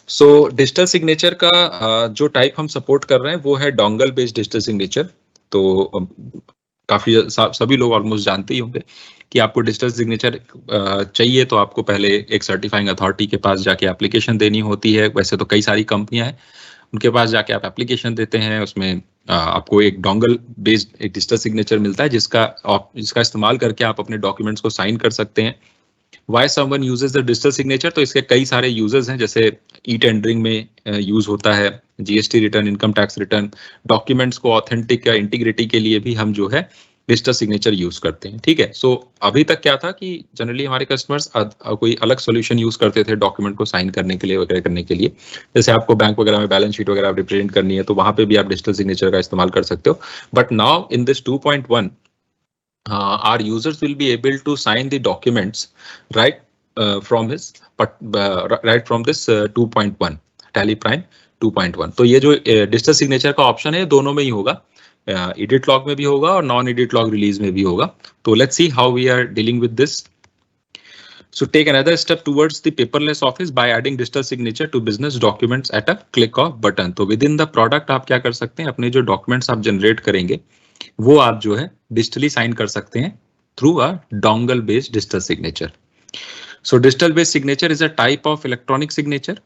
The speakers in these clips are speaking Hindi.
सो डिजिटल सिग्नेचर का जो टाइप हम सपोर्ट कर रहे हैं वो है डोंगल बेस्ड डिजिटल सिग्नेचर। तो काफी सभी लोग ऑलमोस्ट जानते ही होंगे कि आपको डिजिटल सिग्नेचर चाहिए तो आपको पहले एक सर्टिफाइंग अथॉरिटी के पास जाके एप्लीकेशन देनी होती है। वैसे तो कई सारी कंपनियां हैं, उनके पास जाके आप एप्लीकेशन देते हैं, उसमें आपको एक डोंगल बेस्ड एक डिजिटल सिग्नेचर मिलता है जिसका इस्तेमाल करके आप अपने डॉक्यूमेंट्स को साइन कर सकते हैं। Why someone uses the digital signature, तो इसके कई सारे यूजेस हैं, जैसे ई टेंडरिंग में यूज होता है, GST return, income tax return, documents को ऑथेंटिक या इंटीग्रिटी के लिए भी हम जो है डिजिटल सिग्नेचर यूज करते हैं। ठीक है, सो अभी तक क्या था कि जनरली हमारे कस्टमर्स कोई अलग सोल्यूशन यूज करते थे डॉक्यूमेंट को साइन करने के लिए वगैरह करने के लिए। जैसे आपको बैंक वगैरह में बैलेंस शीट वगैरह रिप्रेजेंट करनी है तो वहां पे भी आप डिजिटल सिग्नेचर का इस्तेमाल कर सकते हो। But now in this 2.1 our users will be able to sign the documents right from his right from this 2.1 Tally Prime 2.1। तो ये जो डिजिटल सिग्नेचर का ऑप्शन है दोनों में ही होगा, एडिट लॉग में भी होगा और नॉन एडिट लॉग रिलीज में भी होगा। तो let's see how we are dealing with this. So take another step towards the paperless office by adding digital signature to business documents at a click of button। तो within the product आप क्या कर सकते हैं, अपने जो डॉक्यूमेंट्स आप जनरेट करेंगे वो आप जो है डिजिटली साइन कर सकते हैं through a dongle based digital signature. So digital based signature is a type of electronic signature.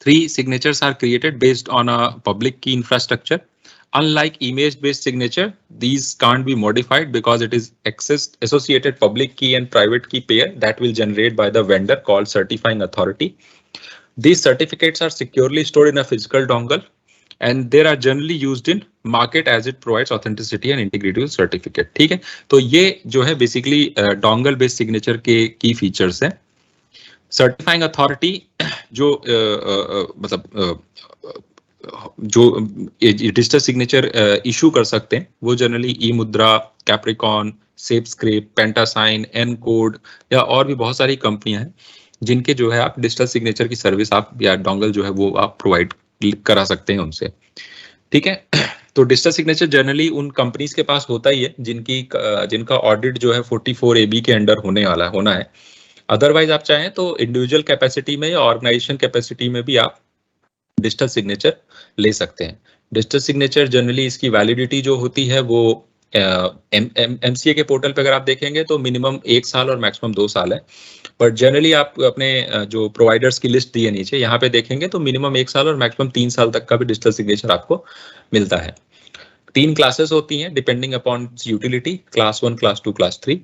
3 signatures are created based on a public key infrastructure. Unlike image-based signature, these can't be modified because it is associated public key and private key pair that will generate by the vendor called certifying authority. These certificates are securely stored in a physical dongle and they are generally used in market as it provides authenticity and integrity certificate। ठीक है, तो ये जो है बेसिकली dongle based signature के की फीचर्स हैं। सर्टिफाइंग अथॉरिटी जो मतलब जो डिजिटल सिग्नेचर इशू कर सकते हैं वो जनरली ई मुद्रा, कैप्रिकॉन, सेपस्क्रिप्ट, पेंटासाइन, एनकोड या और भी बहुत सारी कंपनियां हैं जिनके जो है आप डिजिटल सिग्नेचर की सर्विस आप या डोंगल जो है वो आप प्रोवाइड करा सकते हैं उनसे। ठीक है, तो डिजिटल सिग्नेचर जनरली उन कंपनीज के पास होता ही है जिनका ऑडिट जो है 44 AB के अंडर होना है। अदरवाइज आप चाहें तो इंडिविजुअल कैपेसिटी में या ऑर्गेनाइजेशन कैपेसिटी में भी आप डिजिटल सिग्नेचर ले सकते हैं। डिजिटल सिग्नेचर जनरली इसकी वैलिडिटी जो होती है वो एमसीए के पोर्टल पे अगर आप देखेंगे तो मिनिमम 1 साल और मैक्सिमम 2 साल है। बट जनरली आप अपने जो प्रोवाइडर्स की लिस्ट दी है नीचे यहाँ पे देखेंगे तो मिनिमम 1 साल और मैक्सिमम 3 साल तक का भी डिजिटल सिग्नेचर आपको मिलता है। 3 क्लासेस होती हैं depending upon utility, class 1, class 2, class 3।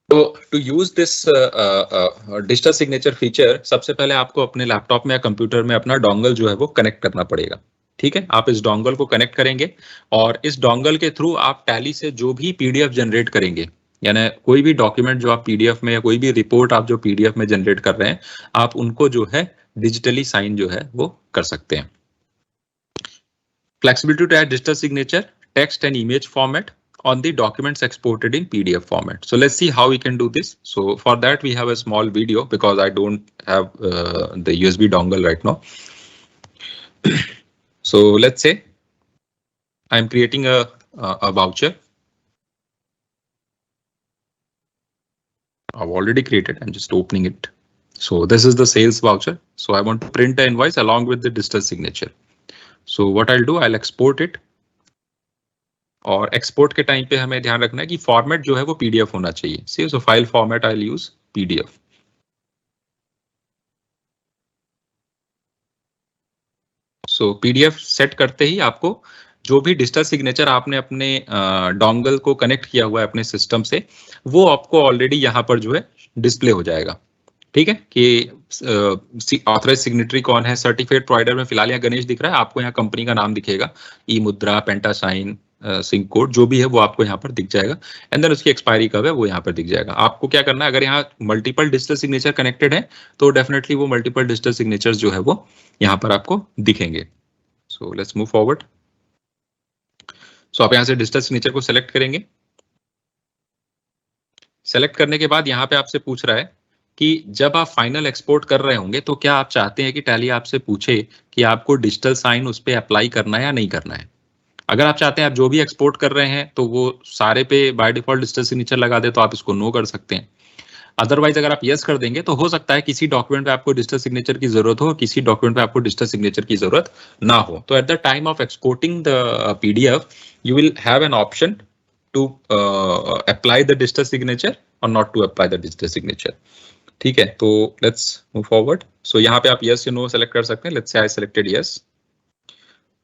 तो to use this digital signature feature सबसे पहले आपको अपने लैपटॉप में या कंप्यूटर में अपना डोंगल जो है वो कनेक्ट करना पड़ेगा। ठीक है, आप इस डोंगल को कनेक्ट करेंगे और इस डोंगल के थ्रू आप टैली से जो भी पीडीएफ जनरेट करेंगे, यानी कोई भी डॉक्यूमेंट जो आप पीडीएफ में या कोई भी रिपोर्ट आप जो पीडीएफ में जनरेट कर रहे हैं आप उनको जो है डिजिटली साइन जो है वो कर सकते हैं। Flexibility to add digital signature, text and image format on the documents exported in PDF format. So let's see how we can do this. So for that we have a small video because I don't have the USB dongle right now. So let's say I'm creating a voucher. I've already created, I'm just opening it. So this is the sales voucher. So I want to print the invoice along with the digital signature. So what I'll do, I'll export it. और एक्सपोर्ट के टाइम पे हमें ध्यान रखना है कि फॉर्मेट जो है वो पीडीएफ होना चाहिए। See so file format I will use PDF. So PDF set करते ही आपको जो भी डिजिटल सिग्नेचर आपने अपने डोंगल को कनेक्ट किया हुआ है अपने सिस्टम से वो आपको ऑलरेडी यहाँ पर जो है डिस्प्ले हो जाएगा। ठीक है, कि ऑथराइज सिग्नेटरी कौन है, सर्टिफाइड प्रोवाइडर में फिलहाल यहाँ गणेश दिख रहा है, आपको यहाँ कंपनी का नाम दिखेगा, ई मुद्रा, पेंटासाइन, सिंक कोड जो भी है वो आपको यहाँ पर दिख जाएगा एंड देन उसकी एक्सपायरी कब है वो यहाँ पर दिख जाएगा। आपको क्या करना है, अगर यहाँ मल्टीपल डिजिटल सिग्नेचर कनेक्टेड है तो डेफिनेटली वो मल्टीपल डिजिटल सिग्नेचर्स जो है वो यहाँ पर आपको दिखेंगे। So let's move forward. So आप यहाँ से डिजिटल सिग्नेचर को सिलेक्ट करेंगे। सेलेक्ट करने के बाद यहाँ पे आपसे पूछ रहा है कि जब आप फाइनल एक्सपोर्ट कर रहे होंगे तो क्या आप चाहते हैं कि टैली आपसे पूछे कि आपको डिजिटल साइन उस पर अप्लाई करना है या नहीं करना है। अगर आप चाहते हैं आप जो भी एक्सपोर्ट कर रहे हैं तो वो सारे पे बाय डिफॉल्ट डिजिटल सिग्नेचर लगा दे तो आप इसको नो कर सकते हैं। अदरवाइज अगर आप यस कर देंगे तो हो सकता है किसी डॉक्यूमेंट पे आपको डिजिटल सिग्नेचर की जरूरत हो, किसी डॉक्यूमेंट पे आपको डिजिटल सिग्नेचर की जरूरत ना हो। तो at the time of exporting the PDF you will have an option to apply the digital signature और not to apply the digital signature. ठीक है, तो लेट्स मूव फॉरवर्ड। सो यहाँ पे आप यस या नो सेलेक्ट कर सकते हैं। Let's say I selected yes,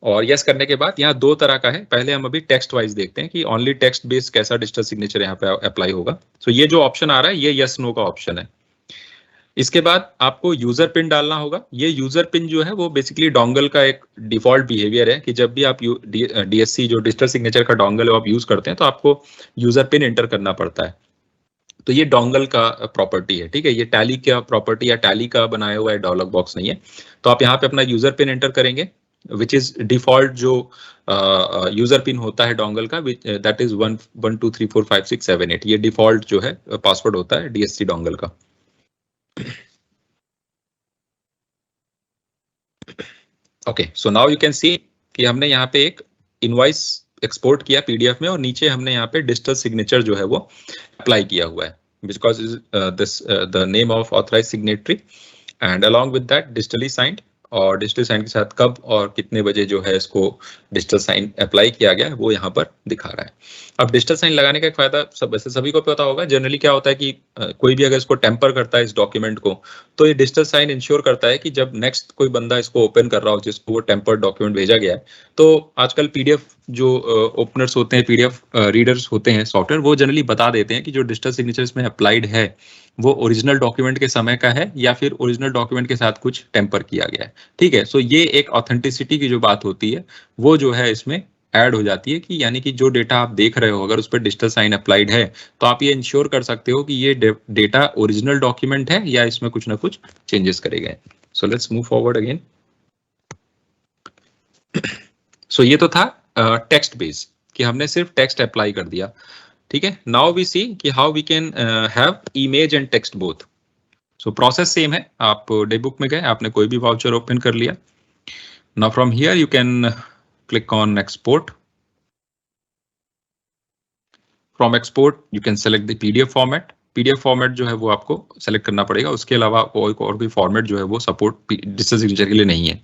और यस करने के बाद यहाँ दो तरह का है। पहले हम अभी टेक्स्ट वाइज देखते हैं कि ओनली टेक्स्ट बेस्ड कैसा डिजिटल सिग्नेचर यहाँ पे अप्लाई होगा। सो ये जो ऑप्शन आ रहा है ये यस नो का ऑप्शन है। इसके बाद आपको यूजर पिन डालना होगा। ये यूजर पिन जो है वो बेसिकली डोंगल का एक डिफॉल्ट बिहेवियर है कि जब भी आप डीएससी जो डिजिटल सिग्नेचर का डोंगल है आप यूज करते हैं तो आपको यूजर पिन एंटर करना पड़ता है। तो ये डोंगल का प्रॉपर्टी है, ठीक है, ये टैली का प्रॉपर्टी या टैली का बनाया हुआ है, डायलॉग बॉक्स नहीं है। तो आप यहाँ पे अपना यूजर पिन एंटर करेंगे विच इज डिफॉल्ट जो यूजर पिन होता है डोंगल का, दैट इज 1 1 2 3 4 5 6 7 8। ये डिफॉल्ट जो है पासवर्ड होता है डीएससी डोंगल का। Okay, so now you can सी कि हमने यहाँ पे एक इनवॉइस एक्सपोर्ट किया पीडीएफ में और नीचे हमने यहाँ पे डिजिटल सिग्नेचर जो है वो अप्लाई किया हुआ है, because this the name of authorise signatory and along with that digitally signed, और डिजिटल साइन के साथ कब और कितने बजे जो है इसको डिजिटल साइन अप्लाई किया गया है वो यहाँ पर दिखा रहा है। अब डिजिटल साइन लगाने का एक फायदा वैसे सभी को पता होगा। जनरली क्या होता है कि कोई भी अगर इसको टेम्पर करता है इस डॉक्यूमेंट को, तो ये डिजिटल साइन इंश्योर करता है कि जब नेक्स्ट कोई बंदा इसको ओपन कर रहा हो जिसको वो टेम्पर्ड डॉक्यूमेंट भेजा गया है, तो आजकल पीडीएफ जो ओपनर्स होते हैं, पीडीएफ रीडर्स होते हैं सॉफ्टवेयर, वो जनरली बता देते हैं कि जो डिजिटल सिग्नेचर इसमें अप्लाइड है वो ओरिजिनल डॉक्यूमेंट के समय का है या फिर ओरिजिनल डॉक्यूमेंट के साथ कुछ टेम्पर किया गया है। ठीक है, सो ये एक ऑथेंटिसिटी की जो बात होती है वो जो है इसमें ऐड हो जाती है कि यानी कि जो डेटा आप देख रहे हो अगर उस पर डिजिटल साइन अप्लाइड है तो आप ये इंश्योर कर सकते हो कि ये डेटा ओरिजिनल डॉक्यूमेंट है या इसमें कुछ ना कुछ चेंजेस करे गए। So let's move forward again. So ये तो था टेक्स्ट बेस कि हमने सिर्फ टेक्स्ट अप्लाई कर दिया। ठीक है, नाउ वी सी कि how we can have image and text both. So process same है, आप डेबुक में गए, आपने कोई भी वाउचर ओपन कर लिया। Now from here you can click on export. From export you can select the PDF format. PDF format जो है वो आपको सेलेक्ट करना पड़ेगा, उसके अलावा और कोई फॉर्मेट जो है वो सपोर्ट डिजिटल सिग्नेचर के लिए नहीं है।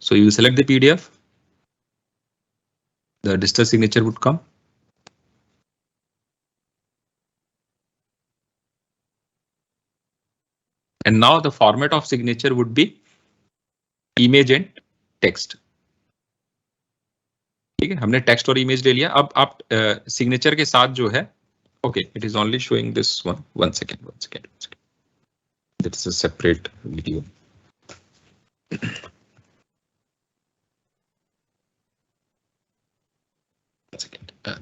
So you select the PDF, the digital signature would come, and now the format of signature would be image and text। ठीक है, हमने टेक्स्ट और इमेज ले लिया। अब आप सिग्नेचर के साथ जो है, okay it is only showing this one second that is a separate video.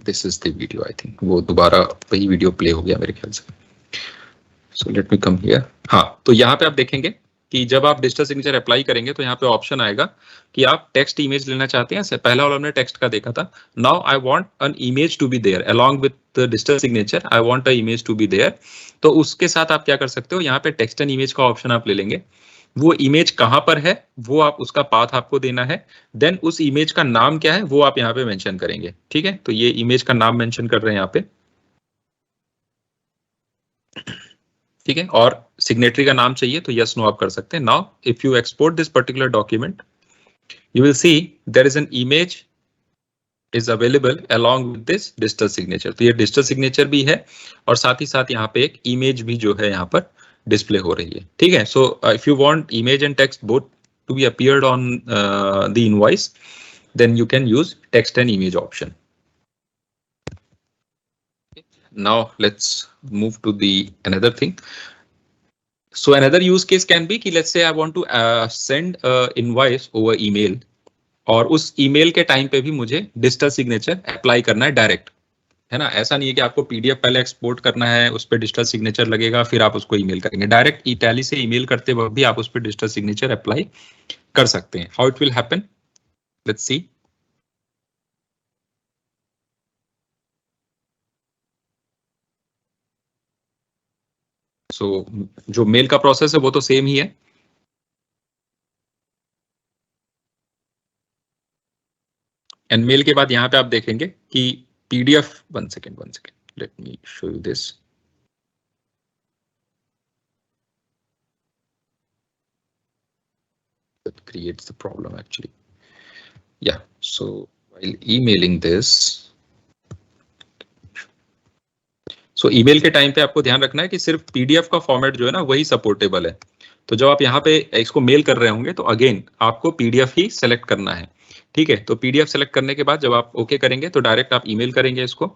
This is the video, I think वो दोबारा वही वीडियो प्ले हो गया मेरे ख्याल से। So let me come here. हाँ, तो यहाँ पे आप देखेंगे कि जब आप डिजिटल सिग्नेचर अप्लाई करेंगे तो यहाँ पे ऑप्शन आएगा कि आप टेक्स्ट इमेज लेना चाहते हैं। पहला वाला हमने टेक्स्ट का देखा था। Now I want an image to be there along with the digital signature, I want a image to be there. तो उसके साथ आप क्या कर सकते हो, यहाँ पे टेक्स्ट एंड इमेज का ऑप्शन आप ले लेंगे। वो इमेज कहाँ पर है वो आप उसका पाथ आपको देना है, देन उस इमेज का नाम क्या है वो आप यहाँ पे मेंशन करेंगे। ठीक है, तो ये इमेज का नाम मेंशन कर रहे हैं यहाँ पे। ठीक है, और सिग्नेटरी का नाम चाहिए तो यस नो आप कर सकते हैं। Now if you export this particular document you will see there is an image is available along with this digital signature. तो ये डिजिटल सिग्नेचर भी है और साथ ही साथ यहाँ पे एक इमेज भी जो है यहाँ पर डिस्प्ले हो रही है। ठीक है, so if you want image and text both to be appeared on the invoice then you can use text and image option. Now let's move to the another thing. So another use case can be कि let's say I want to send a invoice over email और उस ईमेल के टाइम पे भी मुझे डिजिटल सिग्नेचर अप्लाई करना है डायरेक्ट, है ना। ऐसा नहीं है कि आपको पीडीएफ पहले एक्सपोर्ट करना है, उस पर डिजिटल सिग्नेचर लगेगा फिर आप उसको ईमेल करेंगे। डायरेक्ट टैली से ईमेल करते वक्त भी आप उस पर डिजिटल सिग्नेचर अप्लाई कर सकते हैं। How it will happen, let's see. So जो मेल का प्रोसेस है वो तो सेम ही है। एंड मेल के बाद यहाँ पे आप देखेंगे कि PDF, one second let me show you this. creates the problem actually. Yeah, so while emailing this, so email के टाइम पे आपको ध्यान रखना है कि सिर्फ पीडीएफ का फॉर्मेट जो है ना वही सपोर्टेबल है। तो जब आप यहाँ पे इसको मेल कर रहे होंगे तो अगेन आपको पीडीएफ ही सेलेक्ट करना है, ठीक है। तो पीडीएफ सेलेक्ट करने के बाद जब आप ओके करेंगे तो डायरेक्ट आप ईमेल करेंगे इसको,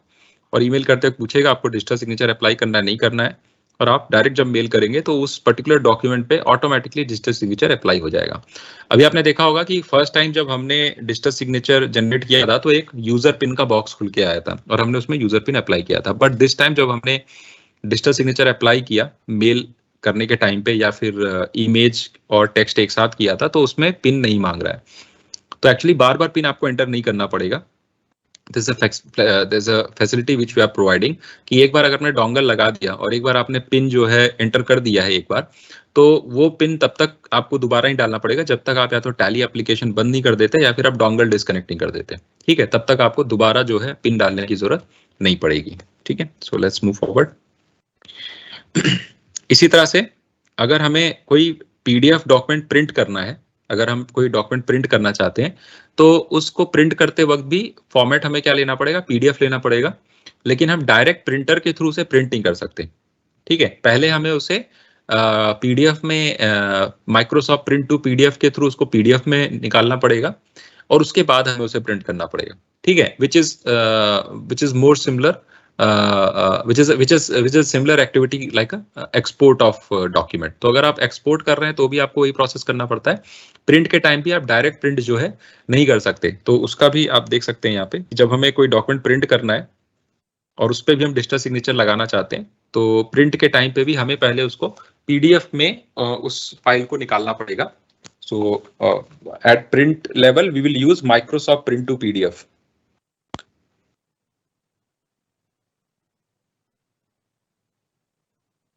और ईमेल करते वक्त पूछेगा आपको डिजिटल सिग्नेचर अप्लाई करना है नहीं करना है, और आप डायरेक्ट जब मेल करेंगे तो उस पर्टिकुलर डॉक्यूमेंट पे ऑटोमेटिकली डिजिटल सिग्नेचर अप्लाई हो जाएगा। अभी आपने देखा होगा कि फर्स्ट टाइम जब हमने डिजिटल सिग्नेचर जनरेट किया था तो एक यूजर पिन का बॉक्स खुल के आया था और हमने उसमें यूजर पिन अप्लाई किया था, बट दिस टाइम जब हमने डिजिटल सिग्नेचर अप्लाई किया मेल करने के टाइम पे या फिर इमेज और टेक्स्ट एक साथ किया था तो उसमें पिन नहीं मांग रहा है। तो एक्चुअली बार बार पिन आपको एंटर नहीं करना पड़ेगा। there's a facility which we are providing कि एक बार अगर आपने डोंगल लगा दिया और एक बार आपने पिन जो है एंटर कर दिया है एक बार, तो वो पिन तब तक आपको दोबारा ही डालना पड़ेगा जब तक आप या तो टैली एप्लीकेशन बंद नहीं कर देते या फिर आप डोंगल डिस्कनेक्ट नहीं कर देते, ठीक है। तब तक आपको दोबारा जो है पिन डालने की जरूरत नहीं पड़ेगी, ठीक है। सो लेट्स मूव फॉरवर्ड। इसी तरह से अगर हमें कोई पीडीएफ डॉक्यूमेंट प्रिंट करना है, अगर हम कोई डॉक्यूमेंट प्रिंट करना चाहते हैं तो उसको प्रिंट करते वक्त भी फॉर्मेट हमें क्या लेना पड़ेगा, पीडीएफ लेना पड़ेगा, लेकिन हम डायरेक्ट प्रिंटर के थ्रू से प्रिंट नहीं कर सकते, ठीक है। पहले हमें उसे पीडीएफ में माइक्रोसॉफ्ट प्रिंट टू पीडीएफ के थ्रू उसको पीडीएफ में निकालना पड़ेगा और उसके बाद हमें उसे प्रिंट करना पड़ेगा, ठीक है। Which is more similar which is similar activity like a export of document। तो अगर आप एक्सपोर्ट कर रहे हैं तो भी आपको वही प्रोसेस करना पड़ता है। प्रिंट के टाइम भी आप डायरेक्ट प्रिंट जो है नहीं कर सकते, तो उसका भी आप देख सकते हैं यहाँ पे। जब हमें कोई डॉक्यूमेंट प्रिंट करना है और उस पर भी हम डिजिटल सिग्नेचर लगाना चाहते हैं तो प्रिंट के टाइम पे भी हमें पहले उसको पीडीएफ में उस फाइल को निकालना पड़ेगा। So at print level we will use Microsoft print to PDF.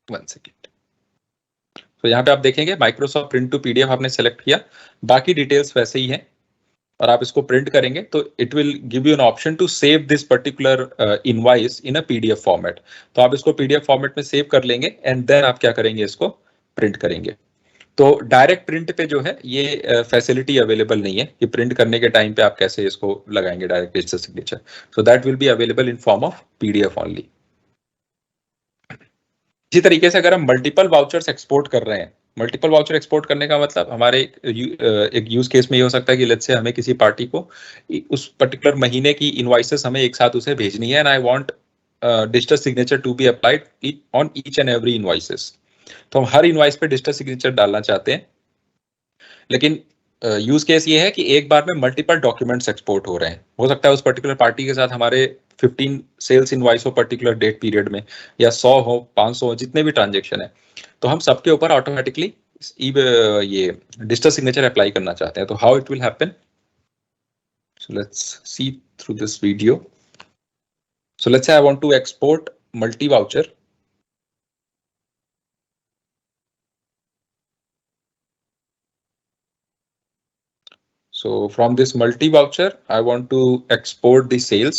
One second. तो यहाँ पे आप देखेंगे माइक्रोसॉफ्ट प्रिंट टू पीडीएफ आपने सेलेक्ट किया, बाकी डिटेल्स वैसे ही हैं, और आप इसको प्रिंट करेंगे तो it will give you an option to save this particular invoice in a PDF format. तो आप इसको पीडीएफ फॉर्मेट में सेव कर लेंगे एंड देन आप क्या करेंगे, इसको प्रिंट करेंगे। तो डायरेक्ट प्रिंट पे जो है ये फैसिलिटी अवेलेबल नहीं है कि प्रिंट करने के टाइम पे आप कैसे इसको लगाएंगे direct digital signature. So that will be available in form of PDF only. इसी तरीके से अगर हम मल्टीपल वाउचर्स एक्सपोर्ट कर रहे हैं, मल्टीपल वाउचर एक्सपोर्ट करने का मतलब हमारे एक यूज केस में ये हो सकता है कि लेट्स से हमें किसी पार्टी को उस पर्टिकुलर महीने की इनवॉइसेस हमें एक साथ उसे भेजनी है and I want digital signature to be applied on each and every invoices. तो हम हर इनवॉइस पे डिजिटल सिग्नेचर डालना चाहते हैं, लेकिन यूज केस ये है कि एक बार में मल्टीपल डॉक्यूमेंट्स एक्सपोर्ट हो रहे हैं। हो सकता है उस पर्टिकुलर पार्टी के साथ हमारे 15 सेल्स इनवॉइस हो पर्टिकुलर डेट पीरियड में, या 100 हो, 500 हो, जितने भी ट्रांजेक्शन है, तो हम सबके ऊपर ऑटोमेटिकली ये डिजिटल सिग्नेचर अप्लाई करना चाहते हैं। तो how it will happen, so let's see through this video. So let's say I want to export multi voucher. So from this multi voucher, I want to export the sales.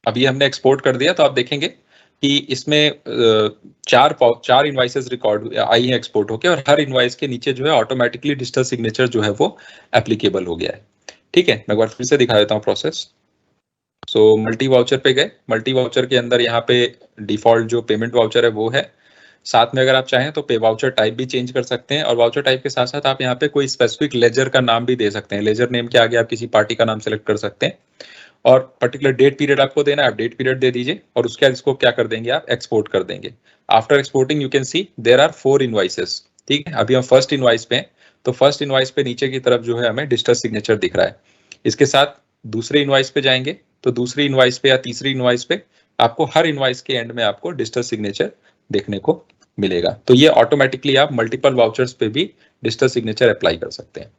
अभी हमने एक्सपोर्ट कर दिया, तो आप देखेंगे कि इसमें चार इनवाइसेस रिकॉर्ड आई हैं एक्सपोर्ट होके, और हर इनवाइस के नीचे जो है ऑटोमेटिकली डिजिटल सिग्नेचर जो है वो एप्लीकेबल हो गया है, ठीक है। मैं एक बार फिर से दिखा देता हूँ प्रोसेस। सो मल्टी वाउचर पे गए, मल्टी वाउचर के अंदर यहाँ पे डिफॉल्ट जो पेमेंट वाउचर है वो है। साथ में अगर आप चाहें तो पे वाउचर टाइप भी चेंज कर सकते हैं, और वाउचर टाइप के साथ साथ आप यहाँ पे कोई स्पेसिफिक लेजर का नाम भी दे सकते हैं। लेजर नेम के आगे आप किसी पार्टी का नाम सेलेक्ट कर सकते हैं, और पर्टिकुलर डेट पीरियड आपको देना है, आप डेट पीरियड दे दीजिए, और उसके बाद इसको क्या कर देंगे, आप एक्सपोर्ट कर देंगे। After exporting you can see there are 4 invoices, ठीक है। अभी हम फर्स्ट इनवॉइस पे हैं, तो फर्स्ट इनवॉइस पे नीचे की तरफ जो है हमें डिजिटल सिग्नेचर दिख रहा है। इसके साथ दूसरे इनवॉइस पे जाएंगे, तो दूसरी इनवॉइस पे या तीसरी इनवॉइस पे आपको हर इनवॉइस के एंड में आपको डिजिटल सिग्नेचर देखने को मिलेगा। तो ये ऑटोमेटिकली आप मल्टीपल वाउचर्स पे भी डिजिटल सिग्नेचर अप्लाई कर सकते हैं।